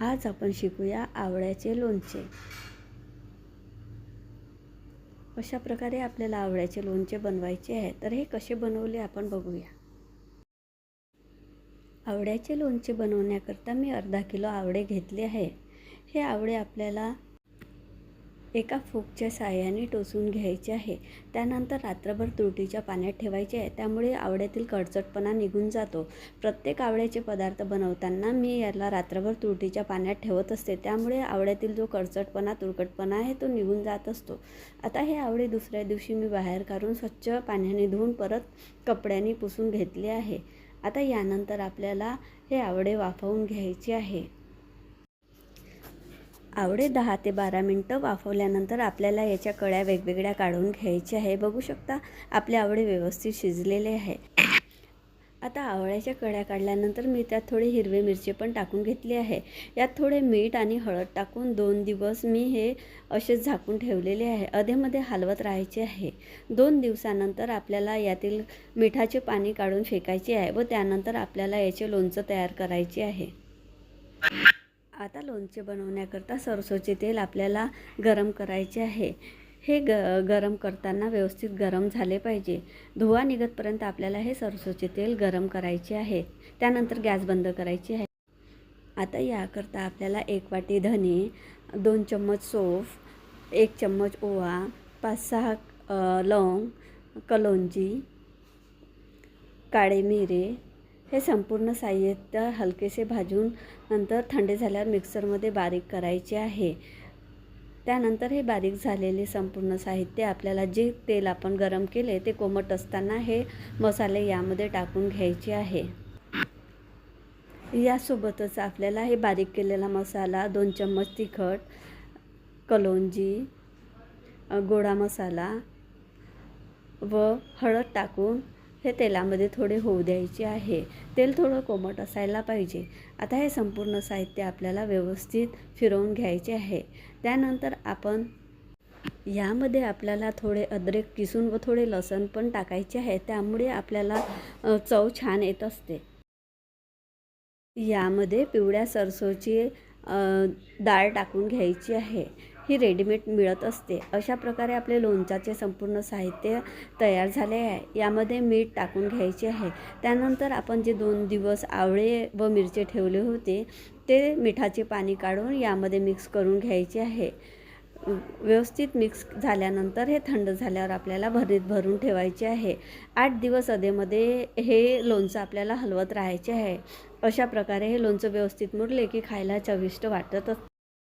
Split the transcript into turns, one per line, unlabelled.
आज आपण शिकूया आवळ्याचे लोणचे। अशा प्रकारे आपल्याला आवळ्याचे लोणचे बनवायचे आहे। तर हे कसे बनवले आपण बघूया। आवळ्याचे लोणचे बनवण्याकरता मी अर्धा किलो आवळे घेतले आहे। हे आवळे आपल्याला एका फोकच्या साहाय्याने टोचून घ्यायचे आहे। त्यानंतर रात्रभर तुरटीच्या पाण्यात ठेवायचे आहे, त्यामुळे आवळ्यातील कडसटपणा निघून जातो। प्रत्येक आवळ्याचे पदार्थ बनवताना मी याला रात्रभर तुरटीच्या पाण्यात ठेवत असते, त्यामुळे आवळ्यातील जो कडसटपणा तुरकटपणा आहे तो निघून जात असतो। आता हे आवळे दुसऱ्या दिवशी मी बाहेर काढून स्वच्छ पाण्याने धुवून परत कपड्याने पुसून घेतले आहे। आता यानंतर आपल्याला हे आवळे वाफवून घ्यायचे आहे। आवळे 10 ते 12 मिनिटं वाफवल्यानंतर आपल्याला याच्या कळ्या वेगवेगळ्या काढून घ्यायच्या आहे। बघू शकता आपले आवळे व्यवस्थित शिजलेले आहे। आता आवळ्याच्या कळ्या काढल्यानंतर मी त्यात थोडी हिरवी मिरची पण टाकून घेतली आहे। यात थोडे मीठ आणि हळद टाकून 2 दिवस मी हे असेच झाकून ठेवलेले आहे। अधेमध्ये हलवत राहायचे आहे। 2 दिवसानंतर आपल्याला यातील मिठाचे पाणी काढून फेकायचे आहे व त्यानंतर आपल्याला याचे लोणचं तयार करायचे आहे। आता लोणचे बनवण्याकरता सरसोचे तेल आपल्याला गरम करायचे आहे। हे गरम करताना व्यवस्थित गरम झाले पाहिजे। धुवा निघतपर्यंत आपल्याला हे सरसोचे तेल गरम करायचे आहे। त्यानंतर गॅस बंद करायची आहे। आता याकरता आपल्याला 1 वाटी धने, 2 चम्मच सौंफ, 1 चम्मच ओवा, 5-6 लवंग, कलोंजी, काळे मिरे हे संपूर्ण साहित्य हलकेसे भाजून नंतर थंड झाल्यावर मिक्सरमध्ये बारीक करायचे आहे। त्यानंतर हे बारीक झालेले संपूर्ण साहित्य आपल्याला जे तेल आपण गरम केले ते कोमट असताना हे मसाले यामध्ये टाकून घ्यायचे आहे। यासोबतच आपल्याला हे बारीक केलेला मसाला, 2 चम्मच तिखट, कलोंजी, गोडा मसाला व हळद टाकून हे तेलामध्ये थोडे होऊ द्यायचे आहे। तेल थोडं कोमट असायला पाहिजे। आता हे संपूर्ण साहित्य आपल्याला व्यवस्थित फिरवून घ्यायचे आहे। त्यानंतर आपण यामध्ये आपल्याला थोडे अद्रक किसून व थोडे लसूण पण टाकायचे आहे, त्यामुळे आपल्याला चव छान येत असते। यामध्ये पिवळ्या सरसोची डाळ टाकून घ्यायची आहे। ही रेडीमेड मिळत असते। अशा प्रकारे आपले लोणच्याचे संपूर्ण साहित्य तयार झाले आहे। यामध्ये मीठ टाकून घ्यायचे आहे। त्यानंतर आपण जे 2 दिवस आवळे व मिरची ठेवले होते ते मिठाचे पाणी काढून यामध्ये मिक्स करून घ्यायचे आहे। व्यवस्थित मिक्स झाल्यानंतर हे थंड झाल्यावर आपल्याला भरणीत भरून ठेवायचे आहे। 8 दिवस अधेमध्ये हे लोणचं आपल्याला हलवत राहायचे आहे। अशा प्रकारे हे लोणचं व्यवस्थित मुरले की खायला चविष्ट वाटत असते।